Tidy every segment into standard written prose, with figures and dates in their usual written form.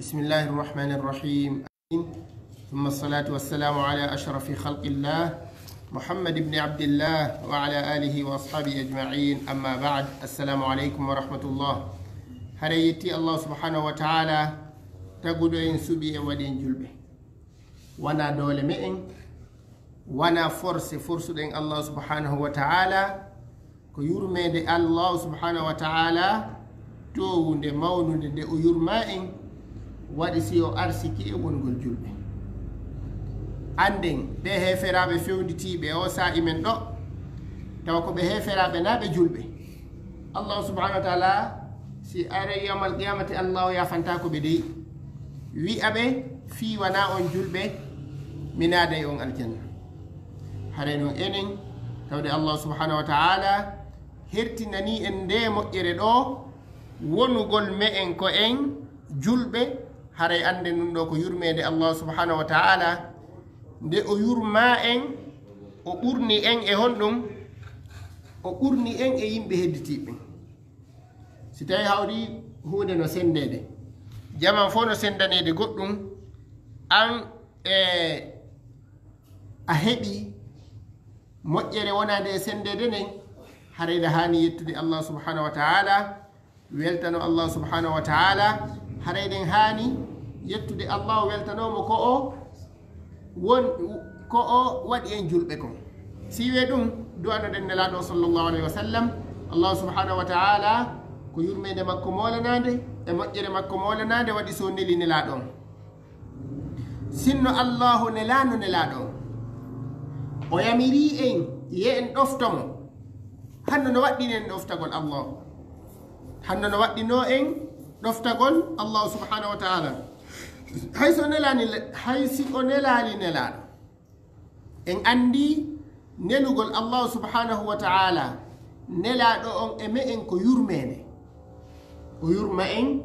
بسم الله الرحمن الرحيم. ثم الصلاة والسلام على أشرف خلق الله محمد بن عبد الله وعلى آله وأصحابه أجمعين. أما بعد، السلام عليكم ورحمة الله. هريتي الله سبحانه وتعالى تقول إن سبي ودين جلبه وانا دول مئن وانا فرس دين الله سبحانه وتعالى ko yurmede Allah subhanahu wa ta'ala to wonde mawnude de o yurma en wadi si o arsiki e wongol julbe anden be heferabe fewnditibe o sa imen do taw ko be heferabe nabe julbe Allah subhanahu wa ta'ala si are yawmal qiyamati Allah ya fanta ko be dey wi abe fi wana on julbe minade on aljanna hare non enen tawde Allah subhanahu wa ta'ala hertinani en nde moƴƴere ɗo wonugol me en ko en julɓe haray ande nun ɗo ko yurmede Allah subhanahu wa ta'ala nde o yurma en o ɓurni en e honɗum o ɓurni en e yimɓe hedditiɓe si tawi hawri hunde no sendede jaman fo no sendanede goɗɗum an a heɓi moƴƴere wonade e sendede nden harayde hani yettude Allah subhanahu wa ta'ala weltano Allah subhanahu wa ta'ala harayden hani yettude Allah weltanomo ko o waɗi en julɓe kon siwe ɗum du'anoɗen nelaɗo sallallahu alayhi wa sallam Allah subhanahu wa ta'ala ko yurmede makko molanade e moƴƴere makko molanade waɗi so neli nelaɗon sinno Allahu nelano nelaɗon o yamiri en ye en ɗoftomo hanno no waɗɗini en ɗoftagol Allah hanno no waɗɗino en ɗoftagol Allah subhanahu wa ta'ala haysi o nelani nelaɗo en andi nelugol Allah subhanahu wa ta'ala nelaɗo on e me en ko yurmede o yurma en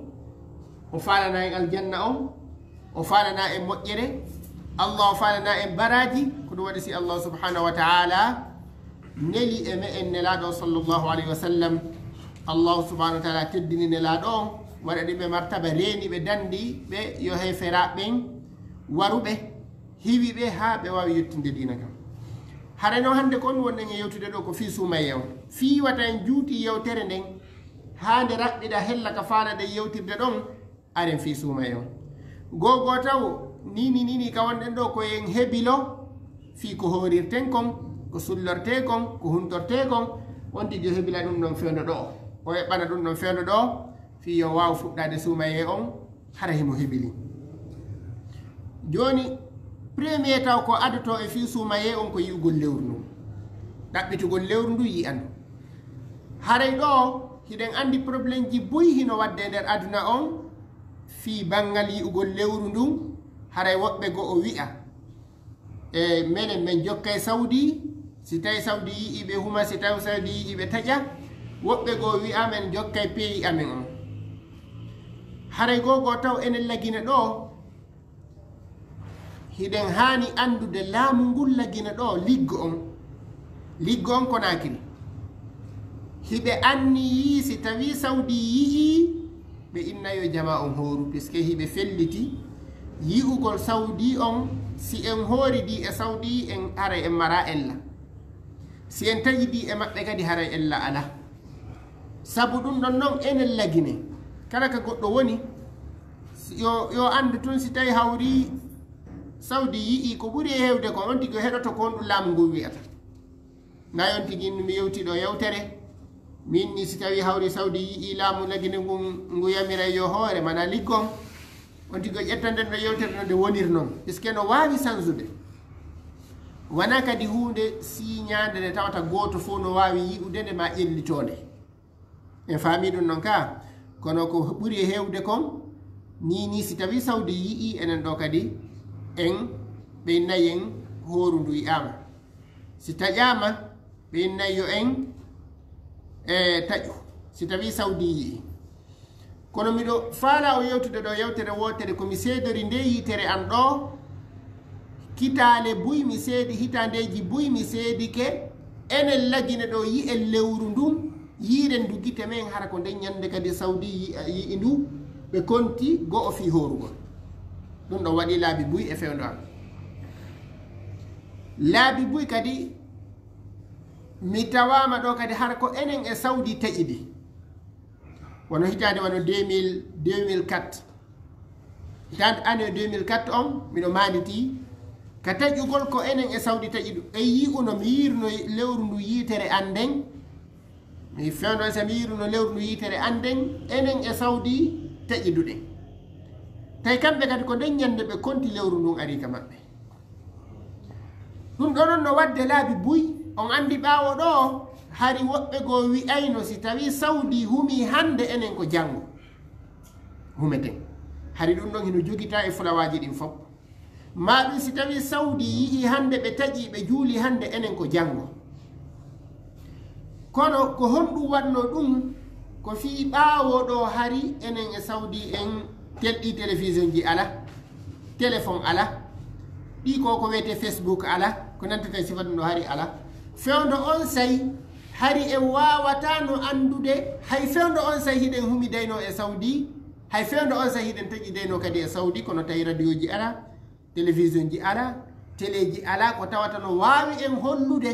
o falana en aljanna on o falana en moƴƴere Allah o falana en baraji ko ɗum waɗi si Allah subhanahu wa ta'ala neli e me en nelaɗo sallallahu alayhi wa sallam Allah subhanahu wa ta'ala teddini nelaɗo on waɗaɗi ɓe martaba reeni ɓe dandi ɓe yo heferaɓen waruɓe hiwiɓe ha ɓe wawi yettinde dina kam hare no hande kon wonɗen e yewtude ɗo ko fi sumaye on fiwata en juuti yewtere nden ha nde raɓɓiɗa hella ka faalaɗe yewtirde ɗon aren fi sumaye on gogo taw nini ka wonɗen ɗo koyen heɓilo fi ko horirten kon ko sullorte kon ko huntorte kon on tigi heɓila ɗum ɗon fewndo ɗo o heɓɓana ɗum ɗon fewndo ɗo fi yo waw fuɗɗade sumaye on hara himo heɓili joni premier taw ko adoto e fi sumaye on ko yi'ugol lewru ndu ɗaɓɓitugol lewru ndu yi'andu haray ɗo hiɗen andi probléme ji boyi hino wadde nder aduna on fi bangal yi'ugol lewru ndu haray woɓɓe go o wi'a e menen men jokkay Saudi si tawi Saudi yi'iɓe huma si tawi Saudi yi'iɓe taƴa woɓɓe go wi'a men jokkay pays amen on haray gogo taw enen lagina ɗo hiɗen hani andude laamu ngol lagina ɗo liggo on Konakiri hiɓe anniyi si tawi Saudi yi'i ɓe innayo jama on horu puisque hiɓe felliti yi'ugol Saudi on si en horidi e Saudi en ara en mara ella si en taƴiɗi e maɓɓe kadi haray ella ala sabu ɗum ɗon noon enen lagine kala ka goɗɗo woni yo andu tun si tawi hawri Saudi yi'i ko ɓuuri e hewde ko on tigi heɗoto ko on ɗum laamu ngu wiyata na on tigi mi yewtiɗo yewtere min ni si tawi hawri Saudi yi'i laamu lagine ngu yamira yo hoore mana liggon on tigi ƴettanden ɗo yewtere no nde wonir noon puisque no wawi sansude wana kadi hunde siñade nde tawata goto fof no wawi yi'ude nde ma ƴellitode en faami ɗum noon ka kono ko ɓuuri e hewde kon ni si tawi Saudi yi'i enen ɗo kadi en ɓe innayi en horu ndu yi'ama si taƴama ɓe innayi yo en e taƴu si tawi Saudi yi'i kono miɗo faala o yewtude ɗo yewtere wotere komi seedori nde yitere an ɗo kitale buy mi seedi hitandeji buy mi seedi ke enen lagine ɗo yi'en lewru ndun yiiren ndu gite men hara ko nden ñande kadi Saudi yi'i ndu ɓe konti go'o fi horugol ɗum ɗo waɗi laabi buy e fewndo am laabi buy kadi mi tawama ɗo kadi har ko enen e Saudi taƴiɗi wono hitande wano 2004 hitande année 2004 on miɗo manditi ka taƴugol ko enen e Saudi taƴiɗu e yi'uno mi yirno lewru ndu yitere anden mi fewndo so mi yirno lewru ndu yitere anden enen e Saudi taƴiduɗen tawi kamɓe kadi ko nden ñande ɓe konti lewru ndun ari ka maɓɓe ɗum ɗo ɗon no wadde laabi buy on andi ɓaawo ɗo hari woɓɓe goo wi'ayno si tawi Saudi humi hande enen ko janngo humeten hari ɗum ɗon hino jogita e fulawaji ɗin fof ma ɗum si tawi Saudi yi'i hande ɓe taƴi ɓe juuli hande enen ko janngo kono ko honɗum wanno ɗum ko fii ɓaawo ɗo hari enen e Saudi en telɗi télévision ji ala téléphone ala ɗi ko wiyete Facebook ala ko nantata sifa ɗum ɗo hari ala fewndo on say hari en wawata no andude hay fewndo on say hiɗen humidayno e Saudi hay fewndo on say hiɗen taƴidayno kadi e Saudi kono tawi radio ji ala télévision ji ala télé ji ala ko tawata no wawi en hollude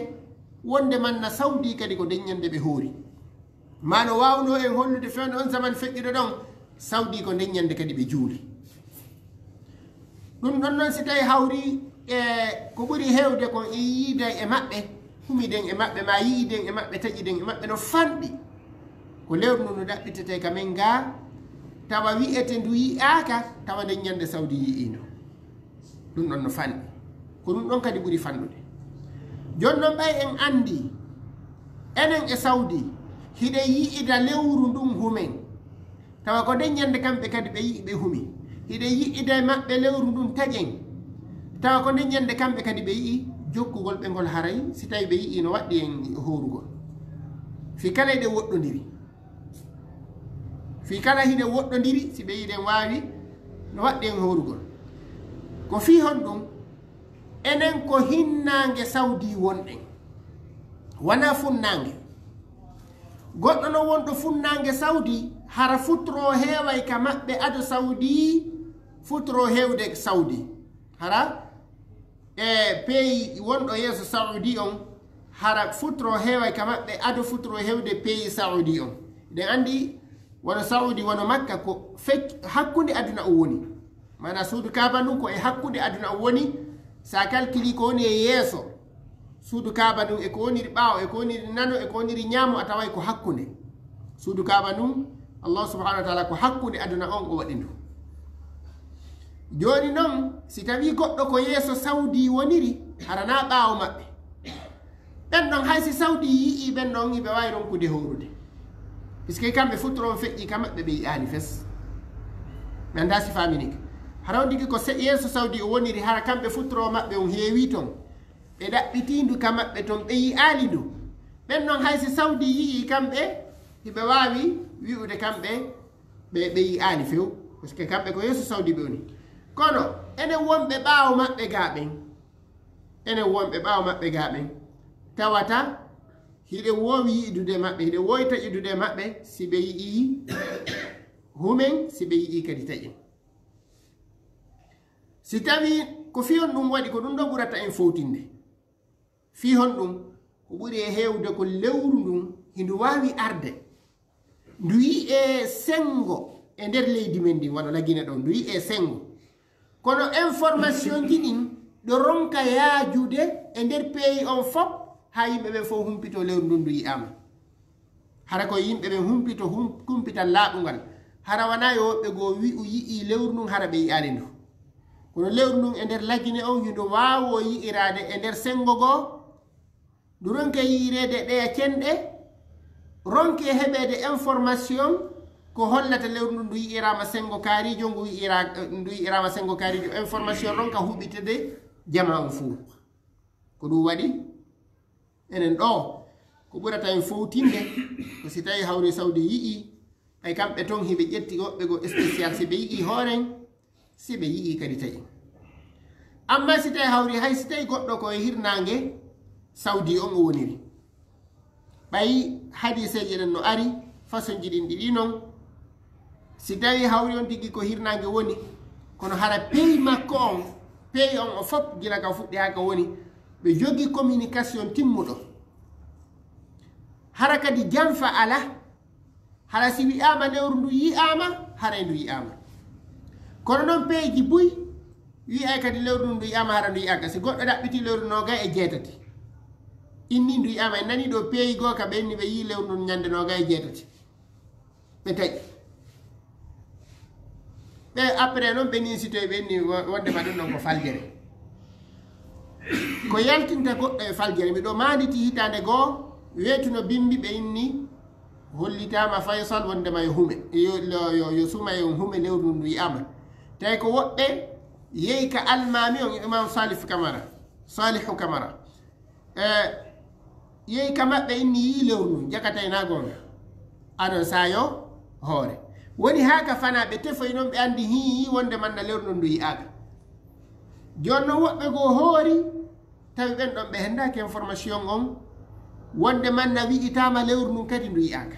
wonde manna Saudi kadi ko deññande ɓe hoori ma no wawno en hollude fewndo on zaman feƴƴiɗo ɗon Saudi ko deññande kadi ɓe juuli ɗum ɗon noon si tawi hawri e ko ɓuri hewde kon e yiida e maɓɓe humiden e maɓɓe ma yiiden e maɓɓe taƴiden e maɓɓe no fanɗi ko lewru ndu no ɗaɓɓitete kamen ga tawa wi'ete ndu yi'aka tawa deññande Saudi yi'ino ɗum ɗon no fanɗi ko ɗum ɗon kadi ɓuri fanɗude joni noon ɓay en andi enen e Saudi hiɗe yi'ida lewru ndun humen tawa ko deññande kamɓe kadi ɓe yi'i ɓe humi hiɗe yi'ida e maɓɓe lewru ndun taƴen tawa ko deññande kamɓe kadi ɓe yi'i jokkugol ɓe ngol haray si tawi ɓe yi'i no waɗɗi en horugol fi kala hiɗe woɗɗodiri fi kala hiɗe woɗɗodiri si ɓe yiɗen wawi no waɗɗi en horugol ko fi hon ɗum enen ko hinnange Saudi wonɗen wona funnange goɗɗo no wonɗo funnange Saudi hara futro heeway ka maɓɓe ado Saudi futro heewde Saudi hara e pays wonɗo yeeso Saudi on hara futro heeway ka maɓɓe ado futro heewde pays Saudi on ɗen andi wono Saudi wono Makka ko hakkunde aduna o woni mana suudu Kaaba ndun ko e hakkunde aduna o woni sa calculi ko woni e yeeso suudu Kaaba ndun e ko woniri ɓaawo e ko woniri nano e ko woniri ñaamo a taway ko hakkunde suudu Kaaba ndun Allah subhanahu wa ta'ala ko hakkunde aduna on o waɗi ndu joni noon si tawi goɗɗo ko yeeso Saudi woniri harana ɓaawo maɓɓe ɓen ɗon hay si Saudi yi'i ɓen ɗon hiɓe wawi ronkude horude puisque kamɓe futtoron feƴƴi ka maɓɓe ɓe yi'ani fes mi anda si famini ka hara ndiki ko yeeso Saudi o woniri hara kamɓe futtoro maɓɓe on heewi ton ɓe ɗaɓɓitindu ka maɓɓe ton ɓe yi'ali ndu ɓen ɗon hay si Saudi yi'i kamɓe hiɓe wawi wi'ude kamɓe ɓe yi'ani few parce que kamɓe ko yeeso Saudi ɓe woni kono enen wonɓe ɓaawo maɓɓe gaɓen enen wonɓe ɓaawo maɓɓe gaɓen tawata hiɗen wowi yi'idude maɓɓe hiɗen wowi taƴidude maɓɓe si ɓe yi'i humen si ɓe yi'i kadi taƴen si tawi ko fihon ɗum waɗi ko ɗum ɗo ɓurata en fowtinde fihon ɗum ko ɓuri e heewde ko lewru ndun hindu wawi arde ndu yi e sengo e nder leydi men ndi wano lagine ɗon ndu yi e sengo kono information ji ɗin ɗo ronka yaajude e nder pays on fof ha yimɓe ɓen fof humpito lewru ndun ndu yi'ama hara ko yimɓe ɓen humpita laaɓugal hara wana yo woɓɓe goo wi'u yi'i lewru ndun hara ɓe yi'ani ndu kono lewru ndun e nder lagine on hindu wawo yi'irade e nder sengo goo ndu ronke yi'irede ɗeya cenɗe ronke heɓede information ko hollata lewru ndu ndu yi'irama sengo kaarijo ndu yi'irama sengo kaarijo information ronka huɓitede jama on fuu ko ɗum waɗi enen ɗo ko ɓurata en fowtinde ko si tawi hawri Saudi yi'i ay kamɓe ton hiɓe ƴetti woɓɓe go spécial si ɓe yi'i hooren si ɓe yi'i kadi taƴi amma si tawi hawri hay si tawi goɗɗo koye hirnange Saudi on o woniri ɓayi hadiseji ɗen no ari façon ji ɗin ɗiɗi noon si tawi hawri on tigi ko hirnange woni kono hara pey makko on pey on o fop gila ka fuɗɗi ha ka woni ɓe jogi communication timmuɗo hara kadi jamfa ala hara si wi'ama lewru ndu yi'ama haray ndu yi'ama kono noon peeji buy wi'ay kadi lewru ndu yi'ama hara ndu yi'aka si goɗɗo ɗaɓɓiti lewru 27 inni ndu yi'ama en nani ɗo peeyi goo ka ɓenni ɓe yi lewru ndu ñande 27 ɓe taƴi ɓe après noon ɓe ninsitoye ɓenni wondema ɗum ɗon ko faljere ko yaltinta goɗɗo e faljere miɗo manditi hitande goo wetuno bimbi ɓe inni hollitama faysal wondema yo hume yo suma yo hume lewru ndu yi'ama tawi ko woɓɓe yehi ka almami on imam salihu camara yehi ka maɓɓe inni yi lewru ndu jakatay na gonga aɗon sayo hoore woni ha ka fanaɓe tefoy noon ɓe andi hi wonde manna lewru ndu yi'aka joni noon woɓɓe goo hoori tawi ɓen ɗon ɓe hendaki information on wonde manna wi'itama lewru ndu kadi ndu yi'aka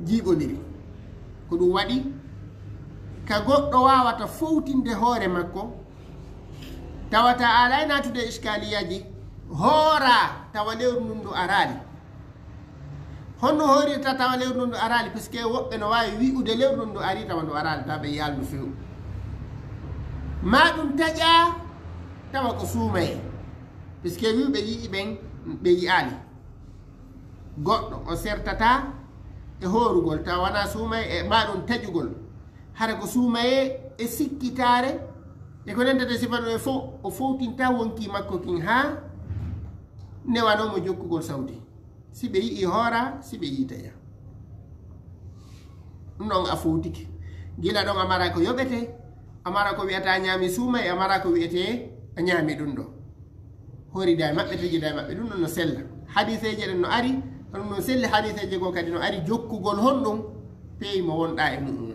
jiiɓodiri ko ɗum waɗi ka goɗɗo wawata fowtinde hoore makko tawata alay natude iskaliyaji hoora tawa lewru ndu ndu arali honno hoorita tawa lewru ndu arali par ce que woɓɓe no wawi wi'ude lewru ndu ari tawa ndu arali tawa ɓe yalnu fewu ma ɗum taƴa tawa ko suumaye par ce que wiɓe yii ɓen ɓe yi'ali goɗɗo o sertata e hoorugol tawa wona suumaye e ma ɗum taƴugol hara ko suumaye e sikkitare e ko nendete sifa ɗo e fof o fowtinta wonki makko kin ha newanomo jokkugol sawdi si ɓe yi'i hoora si ɓe yii taƴa ɗum ɗon a fowtiki gila ɗon amara ko yoɓete amara ko wiyata ñaami suuma e amara ko wiyete a ñaami ɗum ɗo horida e maɓɓe tejida e maɓɓe ɗum ɗon no sella hadiseje ɗen no ari ɗum no selli hadiseje goo kadi no ari jokkugol honɗum peeyi mo wonɗa e muɗum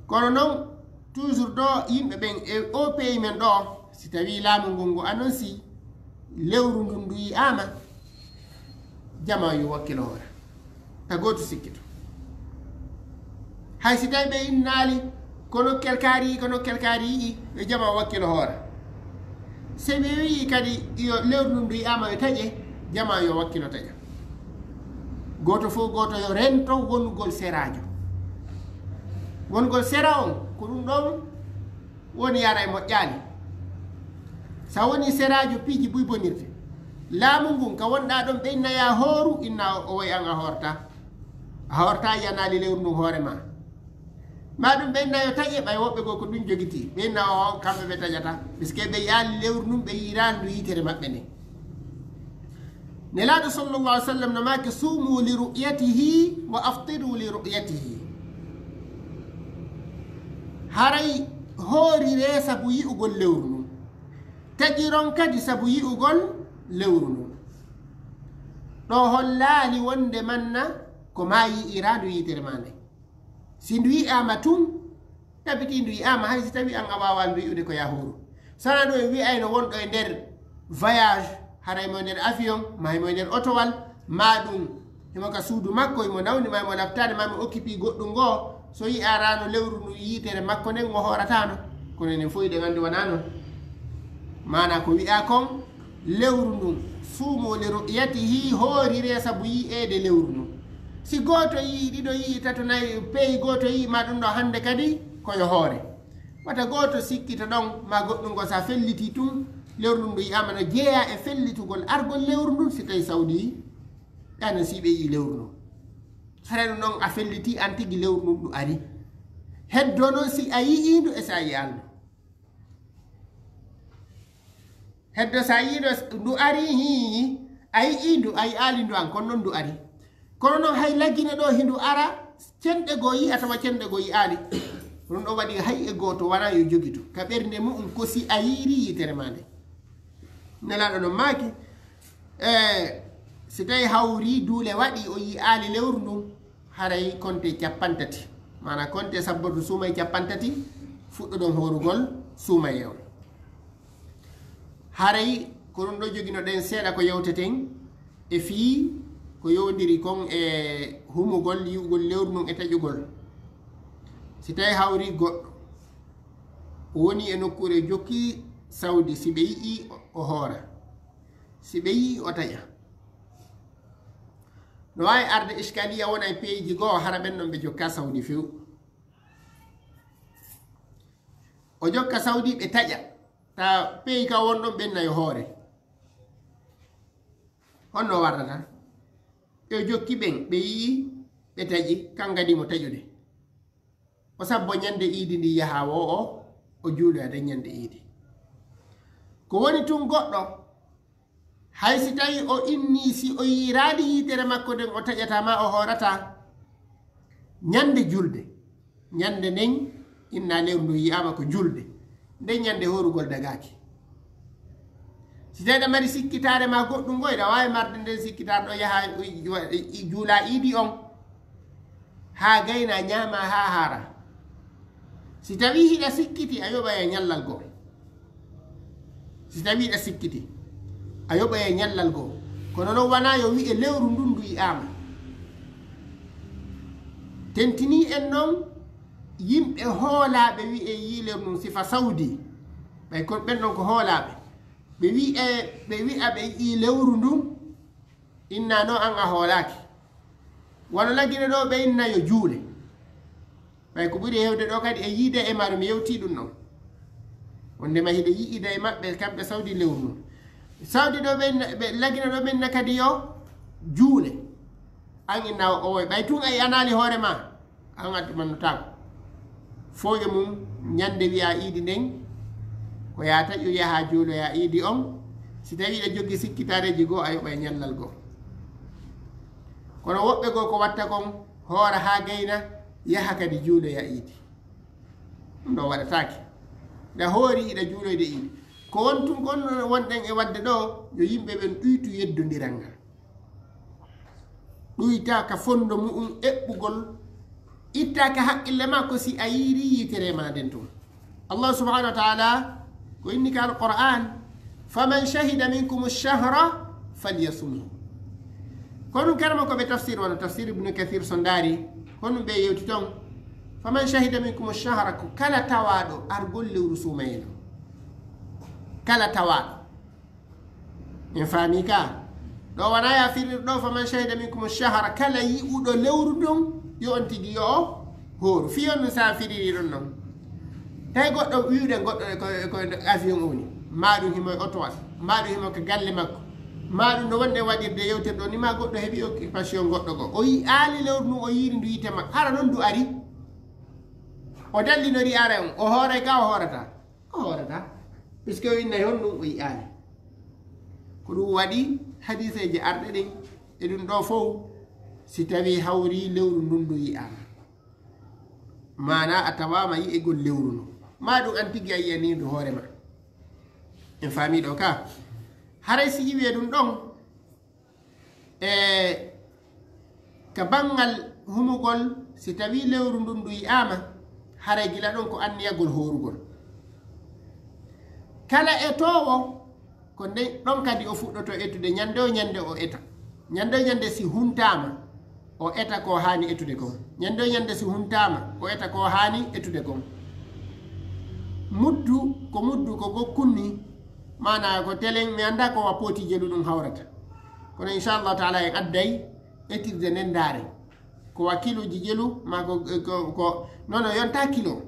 kono noon toujours ɗo yimɓe ɓen e o peeyi men ɗo si tawi laamu ngu ngu annonci lewru ndun ndu yi'ama jama yo wakkilo hoore ta goto sikkito hay si tawi ɓe innali kono kelkari yi'i yo jama wakkilo hoore so ɓe wi kadi yo lewru ndun ndu yi'ama yo taƴe jama yo wakkilo taƴa goto fof goto yo rento wongol serajo wongol sera on ko ɗum ɗon woni yara e moƴƴali sa woni serajo piiji buy bonirde laamu ngun ka wonɗa ɗon ɓe innaya hooru inna o way an a horta yanali lewru ndun hoore ma ɗum ɓe inna yo taƴe ɓay woɓɓe goo ko ɗum jogiti ɓe inna o kamɓe ɓe taƴata puisque ɓe yaali lewru ndun ɓe yirani ndu yitere maɓɓe nde nelaɗo sallllahu alih w sallam no maki suumu li ru'yatihi wa aftiru li ru'yatihi haray hoorire sabu yi'ugol lewru ndun taƴiron kadi sabu yi'ugol lewru ndun ɗo hollali wonde manna ko ma yi'ira ndu yitere ma nde si ndu yi'ama tun tabiti ndu yi'ama hay si tawi an a wawa ndu yi'ude ko yahoru sana ɗo e wi'ayno wonɗo e nder voyage haray mo nder avion ma himo nder otowal ma ɗum himo ka suudu makko imo nawni ma imo laftade ma mi occupi goɗɗum ngoo so yi'arano lewru ndu yitere makko nden o horatano kono enen fof ɗen andi wona noon mana ko wi'a kon lewru ndun suumo li ru'yatihi hoorire sabu yi'ede lewru ndun si goto yi ɗiɗo yi tato nayi peeyi goto yi ma ɗum ɗo hande kadi koyo hoore wata goto sikkita ɗon ma goɗɗum ngo sa felliti tun lewru ndun ndu yiyama no jeeya e fellitugol argol lewru ndun si tawi sawdi ɗano si ɓe yi lewru ndun hare ɗum ɗon a felliti an tigi lewru ndun ndu ari heddo noon si a yi'indu e sa yi'alno heddo sa yiiɗo ndu ari hi a yi'indu a yi'ali ndu an kono noon ndu ari kono noon hay laggine ɗo hindu ara cenɗe goo yi atawa cenɗe goo yi'ali ɗum ɗo waɗi hay e goto wona yo jogito ka ɓernde mum ko si a yiiri yitere ma nde nelaɗo no maaki si tawi hawri duule waɗi o yi'ali lewru ndun haray konte capantati mana konte sabbatu suumay capantati fuɗɗoɗon horugol suumaye on haray ko ɗum ɗo jogino ɗen seeɗa ko yewteten e fii ko yowdiri kon e humugol yiwgol lewru ndun e taƴugol si tawi hawri goɗɗo woni e nokkure jokki sawdi si ɓe yii o hoora si ɓe yii o taƴa no wawi arde iskaliya wona e peeji goo hara ɓen ɗon ɓe jokka sawdi few o jokka sawdi ɓe taƴa ta peeyi ka wonɗon ɓenna yo hoore honno warrata ɓe jokki ɓen ɓe yii ɓe taƴi kan gadimo taƴude o sabbo ñande iidi ndi yaha wo o juuloyade ñande iidi ko woni tun goɗɗo hay si tawi o inni si o yiraali yiitere makko nden o taƴatama o hoorata ñande julde ñande nden inna lewru ndu yiyama ko julde nden ñande horugol dagaki si tawi ɗa mari sikkitare ma goɗɗum goyɗa wawi marde nden sikkitare ɗo yaha juula iidi on ha gayna ñaama ha haara si tawi hiɗa sikkiti a yoɓa e ñallal goo si tawi hiɗa sikkiti a yoɓa e ñallal goo kono noon wona yo wi'e lewru ndun ndu yi'ama tentini en noon yimɓe hoolaɓe wi'e yi lewru ndun sifa sawdi ɓay kon ɓen ɗon ko hoolaɓe ɓe wi'a ɓe yi lewru ndun inna no an a hoolaki wono laggine ɗo ɓe inna yo juule ɓay ko ɓuri hewde ɗo kadi e yiide e maaro mi yewti ɗum ɗon wondema hiɗe yi'ida e maɓɓe kamɓe sawdi lewru ndun sawdi ɗo ɓe laggine ɗo ɓenna kadi yo juule an inna o woy ɓay tun ayi anali hoore ma an adtumannotako fooƴo mum ñande wiya iidi nden ko ya taƴu yaha juuloya iidi on si tawi ɗe joggi sikkitareji goo a yoɓa e ñallal goo kono woɓɓe goo ko watta kon hoora ha gayna yaha kadi juuloya iidi ɗum ɗo waɗatake nde hoori iɗa juuloyde iidi ko wontun kon wonɗen e wadde ɗo yo yimɓe ɓen ɗuytu yeddodiral ngal ɗuytaka fondo muɗum eɓɓugol ittaka haqqille ma ko si a yiiri yitere ma nden tun allah subhanahu wa taala ko inni ka alquran faman shahida minkum ash-shahra falyasumhu kono karma ko ɓe tafsir wona tafsir ibnu kathir so ndaari hono ɓe yewti toon faman shahida minkum ash-shahra ko kala tawaɗo argol lewru sumayeno kala tawaɗo en faami ka ɗo wona ya firir ɗo faman shahida minkum ash-shahra kala yi'uɗo lewru ɗum yo on tigi yo hooru fiyon no sa firiri ɗon noon tawi goɗɗo wiwɗen goɗɗo ko avion oni maɗum himo e autowat maɗum himo ko galle makko maɗum no wonde waɗirde yewtere ɗo ni ma goɗɗo heeɓi occupation goɗɗo go o yi aali lewru ndu o yiiri ndu yite makko hara noon du ari o dallinori ara on o hooray ka o hoorata puisque o innayi hon ɗum o yi aali ko ɗum waɗi hadiseji arɗe ɗin e ɗum ɗo fof si tawi hawri lewru ndun ndu yi'ama mana a tawama yi'egol lewru ndu ma ɗum an tigui a yiyanirdu hoorema en faami ɗo ka haray si yiwe ɗum ɗon ka bangal humugol si tawi lewru ndun ndu yi'ama haray gila ɗon ko anniyagol horugol kala etowo ko nde ɗon kadi o fuɗɗoto etude ñande o ñande o eta ñande o ñande si huntama o eta ko hani etude kon ñande o ñande si huntama o eta ko hani etude kon muddu ko gokkunni mana ko telen mi anda ko wa poti jelu ɗum hawrata kono inchallahu taala en adday etirde nden daare ko wa kiloji jelu ma ko nono yonta kilo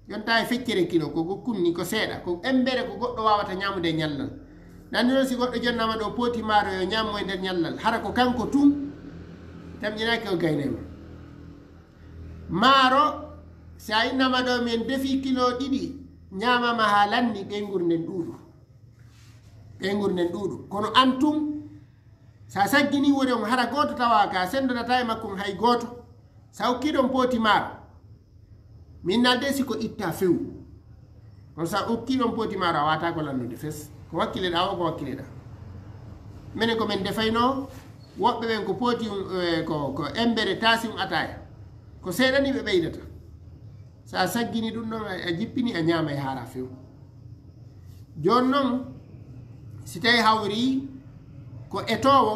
yonta e feccere kilo ko gokkunni ko seeɗa ko embere ko goɗɗo wawata ñamude ñallal nandi noon si goɗɗo jonnama ɗo poti maaro yo ñammo e nder ñallal hara ko kanko tun tamƴinaki o gaynema maaro sa innama ɗo min defi kilo ɗiɗi ñamama ha lanni ɓeygur nden ɗuuɗu kono an tum sa saggini woni on hara goto tawa ka sendonata e makkum hay goto sa hokkiɗon poti maaro min nalde siko itta few kono sa hokkiɗon poti maaro a wata ko lannude fes ko wakkileɗa o ko wakkileɗa minen komin defayno woɓɓe ɓen ko poti ko embere tasi ataya ko seeɗani ɓe ɓeydata sa saggini ɗum ɗon a jippini a ñama e haara few joni noon si tawi hawri ko etowo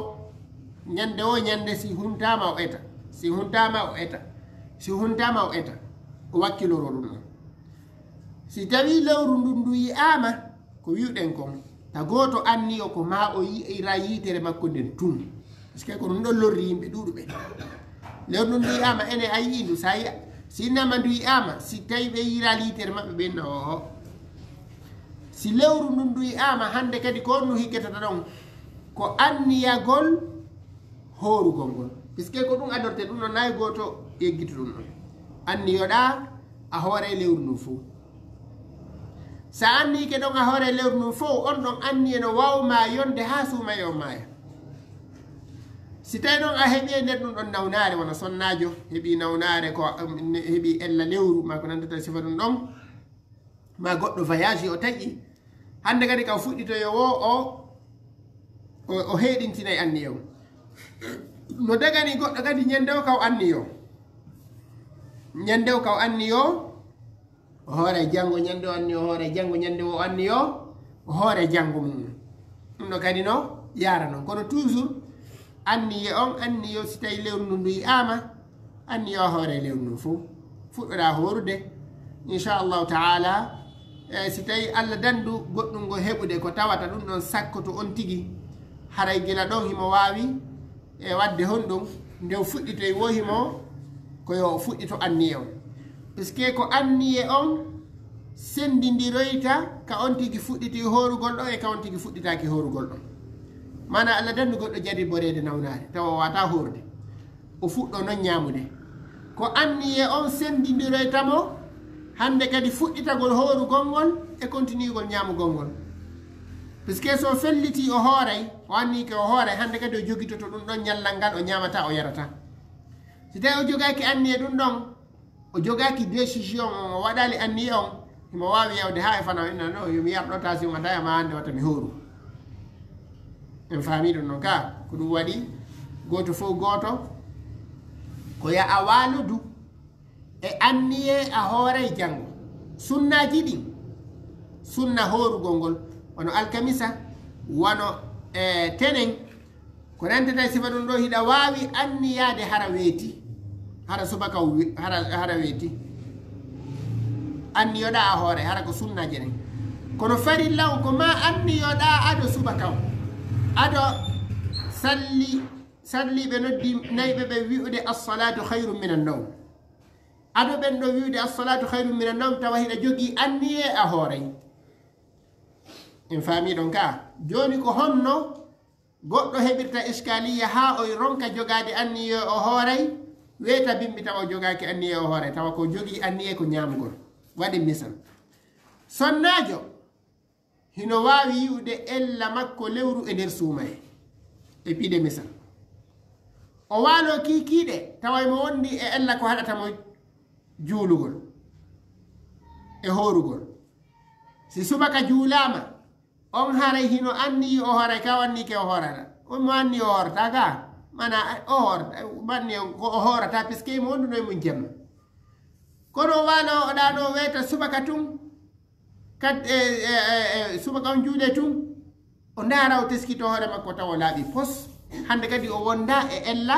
ñande o ñande si huntama o eta si huntama o eta si huntama o eta o wakkiloro ɗum on si tawi lewru ndun ndu yi'ama ko wi'uɗen kon ta goto anni o ko ma o yi'ira yitere makko nden tum par ce que ko ɗum ɗon lorri yimɓe ɗuɗuɓe lewru ndun ndu yi'ama ene a yii ndu sa yi'a si innama ndu yi'ama si tawi ɓe yira yitere maɓɓe ɓenna o si lewru ndun ndu yi'ama hande kadi ko on no higgetata ɗon ko anniyagol horugol ngol puisque ko ɗum adorte ɗum ɗon nayi goto yeggito ɗum ɗon anniyoɗa a hoore lewru ndun fof sa annike ɗon a hoore lewru ndun fof on ɗon anni no wawma yonde ha suumay o maaya si tawi ɗon a heeɓi e nder ɗum ɗon nawnare wona sonnajo heeɓi nawnare ko heeɓi ella lewru ma ko nandata sifa ɗum ɗon ma goɗɗo voyage o taƴi hande kadi kam fuɗɗitoyo o heeɗintinayi anniyo no dagani goɗɗo kadi ñande o kaw anniyo ñande o kaw anniyo o hoore janngo ñande o anniyo o hoore janngo ñande o anniyo o hoore janngo mum ɗum ɗo kadi no yara noon kono toujours anniye on anniyo si tawi lewru ndu ndu yi'ama anniyo o hoore lewru ndu fof fuɗɗoɗa horude inchallahu taala si tawi Allah dandu goɗɗum ngo heɓude ko tawata ɗum ɗon sakkoto on tigi haray gila ɗon himo wawi e wadde honɗum nde fuɗɗitoy wohimo koyo fuɗɗito anniye on puisque ko anniye on sendidiroyta ka on tigi fuɗɗiti horugol ɗon e ka on tigi fuɗɗitaki horugol ɗon mana Allah dandu goɗɗo jadi borede nawnare tawa wata horde o fuɗɗo non ñamude ko anniye on sendidiroytamo hande kadi fuɗɗitagol horugol ngol e continuegol ñamugol ngol puisque so felliti o hooray o annike o hooray hande kadi o jogitoto ɗum ɗon ñallal ngal o ñamata o yarata si tawi o jogaki anniye ɗum ɗon o jogaki décision o waɗali anniye on himo wawi yawde ha e fana inna no yomi yarɗo tasi ma dayama hande watta mi horu en faami ɗum noon ka ko ɗum waɗi goto fof goto ko ya a waludu e anniye a hooray janngo sunnaji ɗin sunna horugol ngol wono alkamisa wono tenen ko rentata sifa ɗum ɗo hiɗa wawi anniyade hara weeti hara subaka hara weeti anniyoɗa a hoore hara ko sunnaji ɗen kono farilla on ko ma anniyoɗa aɗo subaka o aɗo salliɓe noddi nayɓe ɓe wi'ude assalatu hayrum min annawm aɗo ɓen ɗo wi'ude assalatu hayrum min annawm tawa hiɗa jogui anniye a hooray en faami ɗon ka joni ko honno goɗɗo heɓirta iskaliya ha o ronka jogade anniye o hooray weyta bimbi tawa o jogaki anniye o hooray tawa ko jogui anniye ko ñamgol waɗi misal sonnajo hino wawi yiwde ella makko lewru e nder suumaye e piide misal o waalo kikiɗe tawaymo wondi e ella ko haɗatamo juulugol e horugol si subaka juulama on haray hino anni o hooray ka wannike o hoorata on mo anni o hoorata ka mana o hoorata manni ko o hoorata puisque mo wonduno e mum jemma kono waalo oɗano weyta subaka tun kad subaka on juuɗe tun o ndaara o teskito hoore makko taw o laaɓi pos hande kadi o wonda e ella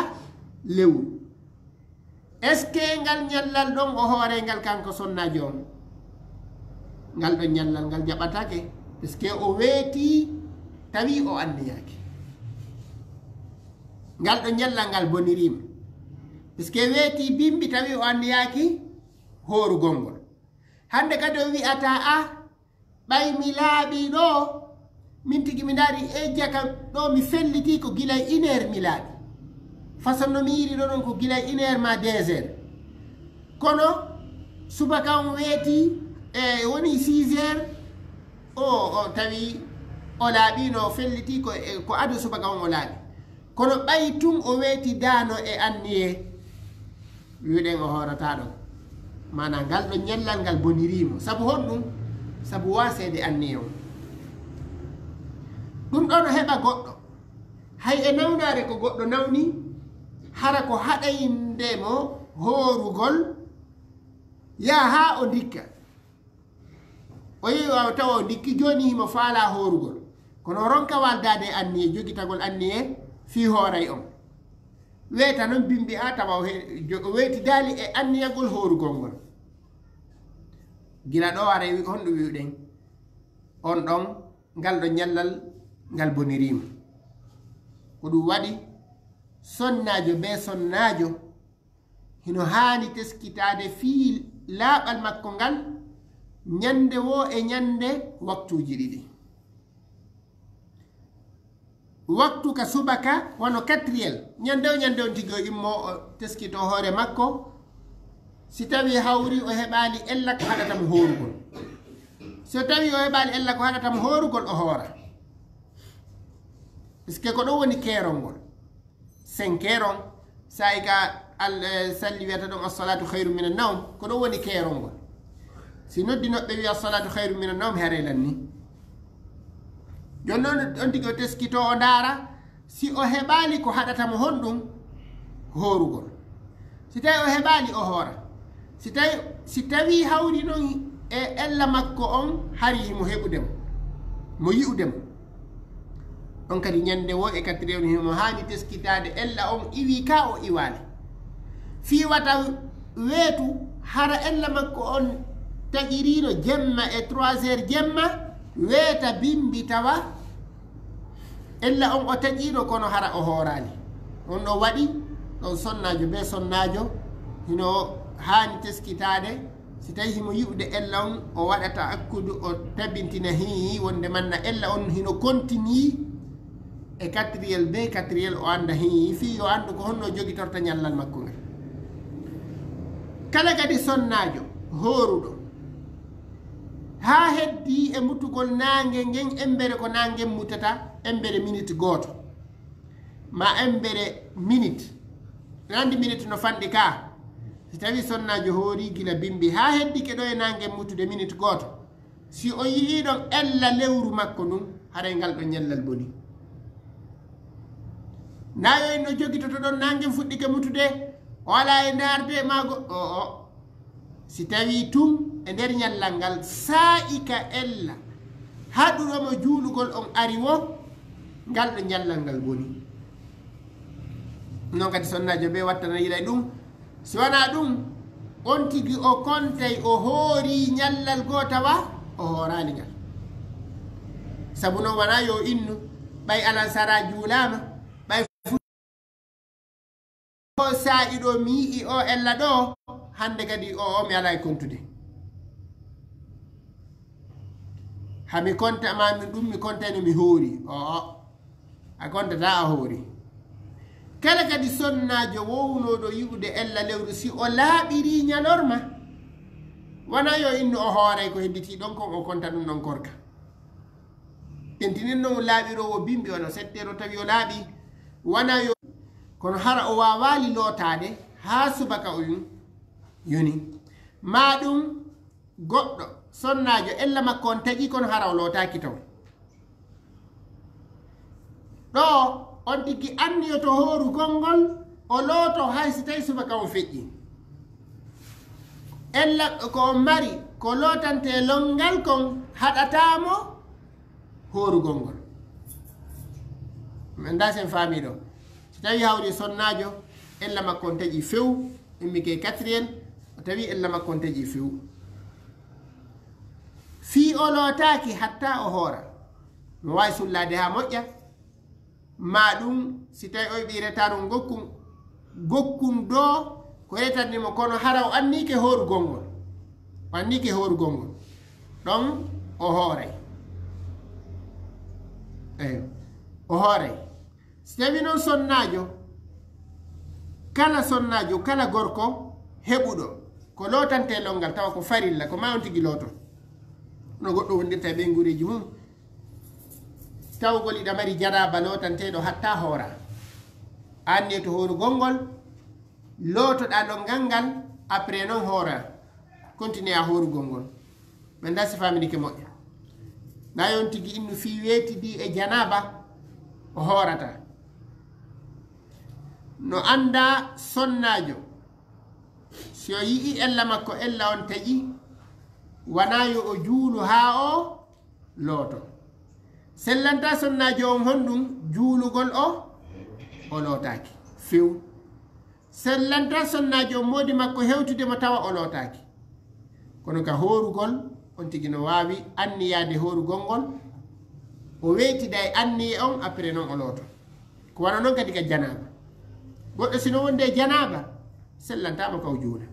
lewru est ce que ngal ñallal ɗon o hoore ngal kanko sonnajo on ngal ɗon ñallal ngal jaɓatake puisque o weeti tawi o anniyaki ngal ɗo ñallal ngal bonirima puisque weeti bimbi tawi o anniyaki horugol ngol hande kadi o wi'ata a ɓay mi laaɓi ɗo min tigi mi daari e jaka ɗo mi felliti ko gila 1 heure mi laaɓi façon no mi yiɗi ɗo ɗon ko gila 1 heure ma 2 heures kono subaka on weeti e woni 6 heures o tawi o laaɓino felliti ko ado subaka on o laaɓi kono ɓay tun o weeti daano e anniye wiɗen o hoorata ɗon mana ngal ɗo ñallal ngal bonirimo sabu honɗum sabu wasede anniye on ɗum ɗon o heɓa goɗɗo hay e nawnare ko goɗɗo nawni hara ko haɗayndemo horugol ya ha o dikka o yi tawa o dikki joni himo faala horugol kono ronka waldade anniye jogitagol anniye fi hooray on weta non bimbi a tawa weti dali e anniyagol horugol ngol gila ɗo ara wi honɗo wiwɗen on ɗon ngal ɗo ñallal ngal bonirima ko ɗum waɗi sonnajo be sonnajo hino hani teskitade fii laaɓal makko ngal ñande wo e ñande waktuji ɗiɗi waktu ka subaka wono quatriel ñande on tigi o immo o teskito hoore makko si tawi hawri o heɓali ella ko haɗatamo horugol so tawi o heɓali ella ko haɗatamo horugol o hoora puisque ko ɗon woni keerol ngol sen keeron sai ga salli wiyata ɗon assalatu hayru min annawm ko ɗon woni keerol ngol si noddi noɓɓe wi assalatu hayru min annawm herelan ni jon noon on tigi o teskito o ndaara si o heɓali ko haɗatamo honɗum horugol si tawi o heɓali o hoora si tawi hawri ɗon e ella makko on hari mo heɓudemo mo yi'udemo on kadi ñande wo e quatriéme himo hani teskitade ella on iwi ka o iwali fi wata weetu hara ella makko on taƴirino jemma e 3 heures jemma weeta bimbi tawa ella on o taƴino kono hara o hoorani on ɗo waɗi ɗon sonnajo be sonnajo hino hani teskitade si tawi himo yi'ude ella on o waɗata akkudu o tabintina hi wonde manna ella on hino continue e quatriel be quatriel o anda hi fi o andu ko honno jogitorta ñallal makko ngal kala kadi sonnajo horuɗo ha heddi e mutugol nangue ngen embere ko nangue mutata embere minute goto ma embere minute andi minute no fanɗi ka si tawi sonnajo hoori gila bimbi ha heddi ke ɗo e nangue mutude minute goto si o yii ɗon ella lewru makko ɗum haray ngal ɗo ñallal boni nayo en no jogitoto ɗon nangue fuɗɗike mutude o ala e darde mago o si tawi tum e nder ñallal ngal saa'ika ella haɗuromo juulugol on ari wo ngal ɗo ñallal ngal boni non kadi sonnajo be wattana yiɗay ɗum si wona ɗum on tigi o kontay o hoori ñallal goo tawa o hoorali ngal sabu noon wona yo innu ɓay alansara juulama ɓay o saa'i ɗo mi yi'i o ella ɗo hande kadi o mi ala e kontude hami konta mami ɗum mi kontani mi hoori a kontata a hoori kala kadi sonnajo wownoɗo yi'ude ella lewru si o laaɓiri ñalorma wona yo innu o hooray ko hedditi ɗon kon o konta ɗum ɗon korka tentinin noon laaɓirowo bimbi ono settero tawi o laaɓi wona yo kono hara o wawali lootade ha subaka o yoni ma ɗum goɗɗo sonnajo ella makko on taƴi kono hara o lootaki taw ɗo on tigi anniyoto horugol ngol o looto hay si tawi subaka o feƴƴi ella ko on mari ko lootante longal kon haɗatamo horugol ngol min da sen faami ɗo si tawi hawri sonnajo ella makko on taƴi few immi ke quatriel o tawi ella makko on taƴi few fi o lootaki hatta o hoora no wawi sullade ha moƴƴa ma ɗum si tawi o ɓi retarum gokkum do ko retanimo kono hara o annike horugol ngol o annike horugol ngol ɗon o hooray eyo o hooray si tawi noon sonnajo kala gorko heɓuɗo ko lootante longal tawa ko farilla ko ma on tigi looto no goɗɗo wondirta e ɓengureji mum tawgol iɗa mari jaraba lootanteɗo hatta hoora anni to horugol ngol lootoɗa longal ngal après noon hoora continue a horugol ngol ɓe da si faminike moƴƴa na yon tigi innu fi weetidi e janaba o hoorata no anda sonnajo si o yii ella makko ella on taƴi wona yo o juulu ha o looto sellanta sonnajo on honɗum juulugol o lootaki few sellanta sonnajo modi makko hewtude mo tawa o lotaki kono ka horugol on tigi no wawi anniyade horugol ngol o weytida e anniye on après non o loto ko wana non kadi ka janaba goddo sino wonde janaba sellantama ka o juula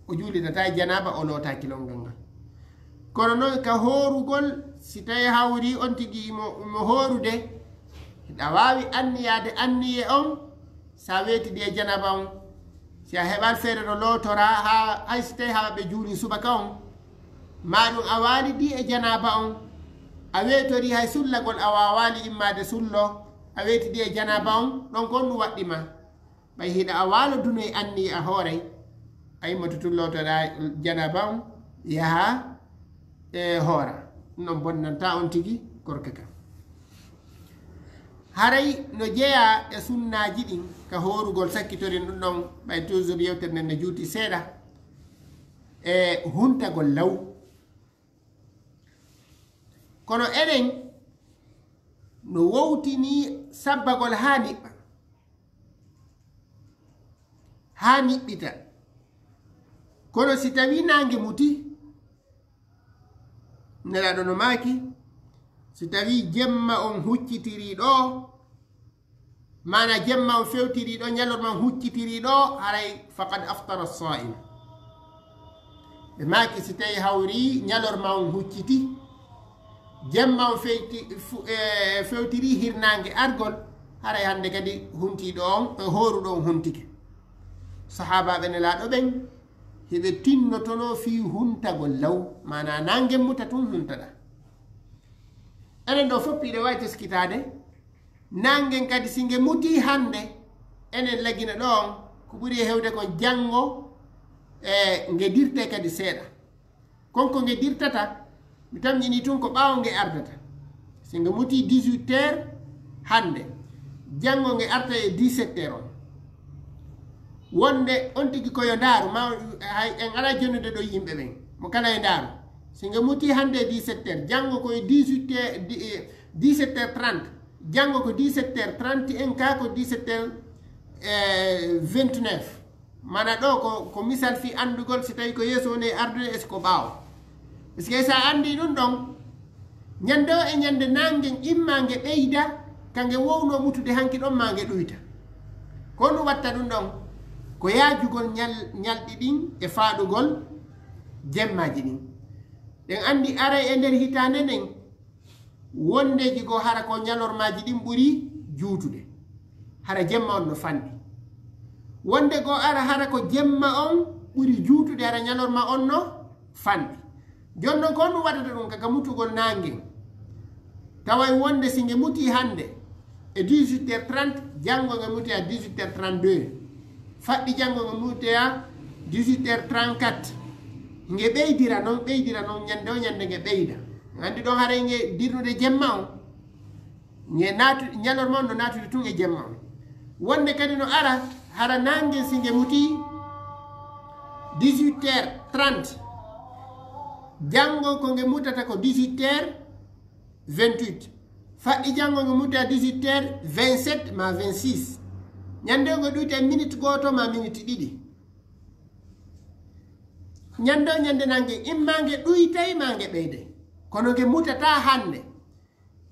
o juulidata janaba o lotaki longal ngal kono non ka horugol si tawi hawri on tigi mo horude da wawi anniyade anniye on sa weytidi e janaba on si a heɓal feere ɗo lotora ha hay so tawi ha ɓe juuli subaka on maɗum a walidi e janaba on a weytori hay sullagol a wawali immade sullo a weytidi e janaba on ɗon kon ɗum waɗɗima ɓay hiɗa a walo duno e anni a hooray a yimmoto tullotoɗa janaba on yaha e hoora ɗum ɗon bonnanta on tigi gorka kam haray no jeeya e sunnaji ɗin ka horugol sakkitorin ɗum ɗon ɓay toujours yewtere nden ne juuti seeɗa e huntagol law kono enen no wowtini sabbagol ha niɓɓa ha niɓɓita kono si tawi nange muti nelaɗo no maaki si tawi jemma on huccitiri ɗo mana jemma on fewtiri ɗo ñalorma on huccitiri ɗo haray faqad aftara saim ɓe maaki si tawi hawri ñalorma on hucciti jemma on fewtiri hirnange argol haray hande kadi huntiɗo on horuɗo on huntike sahabaɓe nelaɗo ɓen heɓe tinnotono fi huntagol law mana nangen muta tun huntaɗa enen ɗo foppiɗe wawi teskitade nangen kadi singe muti hande enen lagina ɗo on ko ɓuuri hewde ko janggo nge dirte kadi seeɗa konko nge dirtata mi tamñini tun ko ɓawo nge ardata singe muti 18 heures hande janggo nge arta e 17 heures on wonde on tigi koyo ndaaru ma en ala jonnude ɗo yimɓe ɓen mo kala e ndaaru singe muti hande 17 heures janggo koye 17 heures 30 janggo ko 17 heures 30 en ka ko 17 heures 29 mana ɗo ko misal fi andugol si tawi ko yeeso woni ardude est ce ko ɓaawo par ce que sa andi ɗum ɗon ñande o e ñande nangen imma nge ɓeyda kange wowno mutude hanki ɗon ma nge ɗuyta ko ɗum watta ɗum ɗon ko yaajugol ñalɗi ɗin e faaɗugol jemmaji ɗin ɗen andi ara e nder hitande nden wondeji go hara ko ñalormaji ɗin ɓuri juutude hara jemma on no fanɗi wonde go ara hara ko jemma on ɓuri juutude hara ñalorma on no fanɗi jonnon ko ɗum waɗata ɗum kaka mutugol nangen taway wonde singe muti hande e 18 heures 30 janngo nge muti a 18 heures 32 faɗɗi janngo nge muti a 18 heures 34 nge ɓeydira noon ñande o ñande nge ɓeyda andi ɗon haray nge dirnude jemma on nge ñalorma on no natude tun e jemma on wonde kadi no ara hara nangue singe muti 18 heures 30 janngo ko nge mutata ko 18 heures 28 faɗɗi janngo nge muti a 18 heures 27 ma 26 ñande o nge ɗuyta minute goto ma minute ɗiɗi ñande o ñande nangue imma nge ɗuytay ma nge ɓeyday kono nge mutata hande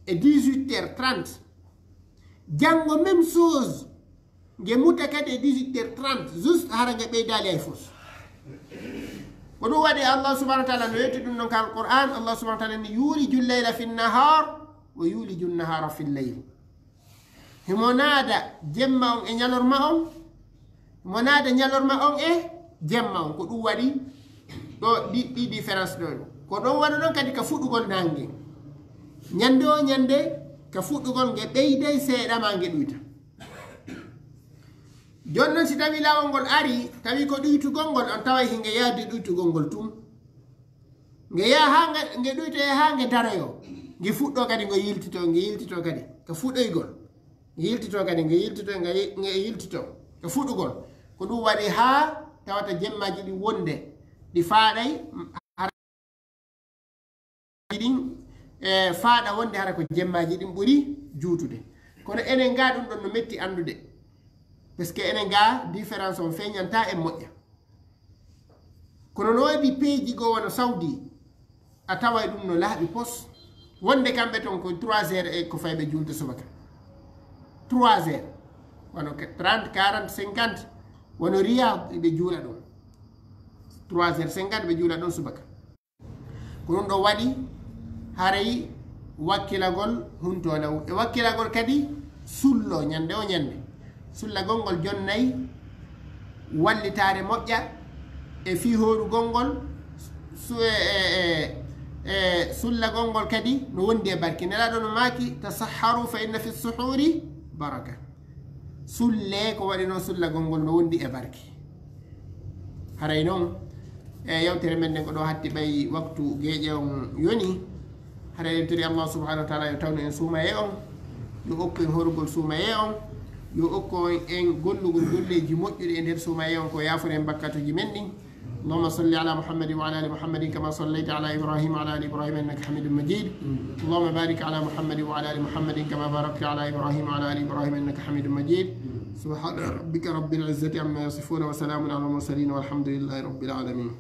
e 18 heures 30 janngo même chose nge muta kadi e 18 heures 30 juste hara nge ɓeydali ay fof ko ɗum waɗi allah subahanahu wa taala no yetti ɗum ɗon ka alquran allah subahana taala ni yuliju lleyla fi nnahar wa yuliju nnahara fi lleyl himo naada jemma on e ñalorma on himo naada ñalorma on e jemma on ko ɗum waɗi ɗo ɗi différence ɗo ko ɗon waɗa ɗon kadi ka fuɗɗugol nangue ñande o ñande ka fuɗɗugol nge ɓeyday seeɗa ma nge ɗuyta joni noon si tawi lawol ngol ari tawi ko ɗuytugol ngol on tawa hinge yaade ɗuytugol ngol tum nge yaha nge ɗuyto e ha nge daroyo nge fuɗɗo kadi ngo yiltito kadi ka fuɗɗoygol nge yiltito kadi nge yiltito ka fuɗɗugol ko ɗum waɗi ha tawata jemmaji ɗi wonde ɗi faaɗay ɗin faaɗa wonde hara ko jemmaji ɗin ɓuri juutude kono enen ga ɗum ɗon no metti andude parce que enen ga différence on feñanta e moƴƴa kono no waɗi peeji go wono Saudi a taway ɗum no laaɓi pos wonde kamɓe ton ko 3 heures e ko fayɓe julde subaka 3 heures wono 30 40 50 wono riya ɓe juula ɗum 3 heures 50 ɓe juula ɗon subaka ko ɗum ɗo waɗi haray wakkilagol huntonaw e wakkilagol kadi sullo ñande o ñande sullagol ngol jonnayi wallitare moƴƴa e fihoorugol ngol sullagol ngol kadi no wondi e barki nelaɗo no maaki tasahharu fa inna fi suhuri baraka sulle ko waɗi noon sullagol ngol no wondi e barki haray noon e yewtere men nden ko ɗo hatti ɓay waktu geeƴe on yoni haray en tori Allah subhanahu wa taala yo tawno en suumaye on yo okku en horugol suumaye on yo okku en gollugol golleji moƴƴuɗi e nder suumaye on ko yaafore en bakkatuji men ɗin اللهم صل على محمد وعلى ال محمد كما صليت على ابراهيم وعلى ال ابراهيم انك حميد مجيد اللهم بارك على محمد وعلى ال محمد كما باركت على ابراهيم وعلى ال ابراهيم انك حميد مجيد سبحان ربك رب العزه عما يصفون وسلام على المرسلين والحمد لله رب العالمين